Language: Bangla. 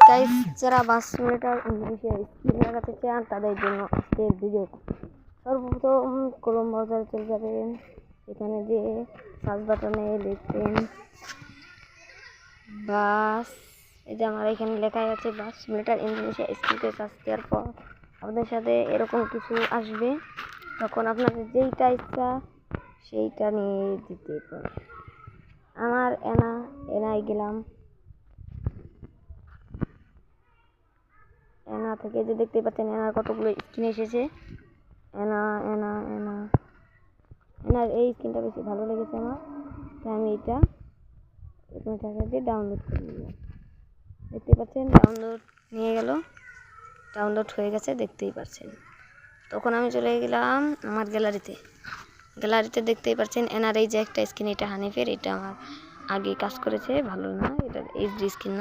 গাইস, যারা বাস সিমুলেটর ইন্দোনেশিয়া স্কিন লাগাতে চান তাদের জন্য আজকের ভিডিও। সর্বপ্রথম ক্রোম ব্রাউজারে চলে যাবেন। এখানে যে সার্চ বাটনে লিখবেন বাস, এই যে আমার এখানে লেখা আছে বাস সিমুলেটর ইন্দোনেশিয়া স্কিনকে সার্চ দেওয়ার পর আপনাদের সাথে এরকম কিছু আসবে। তখন আপনাদের যেইটা ইচ্ছা সেইটা নিয়ে দিতে পারে। আমার এনায় গেলাম। এনা থেকে যে দেখতে পাচ্ছেন এনার কতগুলো স্কিন এসেছে। এনার এই স্কিনটা বেশি ভালো লেগেছে আমার, তাই আমি এটা দিয়ে ডাউনলোড করে নিলাম। দেখতে পাচ্ছেন ডাউনলোড নিয়ে গেল, ডাউনলোড হয়ে গেছে দেখতেই পাচ্ছেন। তখন আমি চলে গেলাম আমার গ্যালারিতে দেখতেই পাচ্ছেন এনার এই যে একটা স্কিন, এটা হানিফের, এটা আমার আগে কাজ করেছে, ভালো না, এটা এইচডি স্কিন না।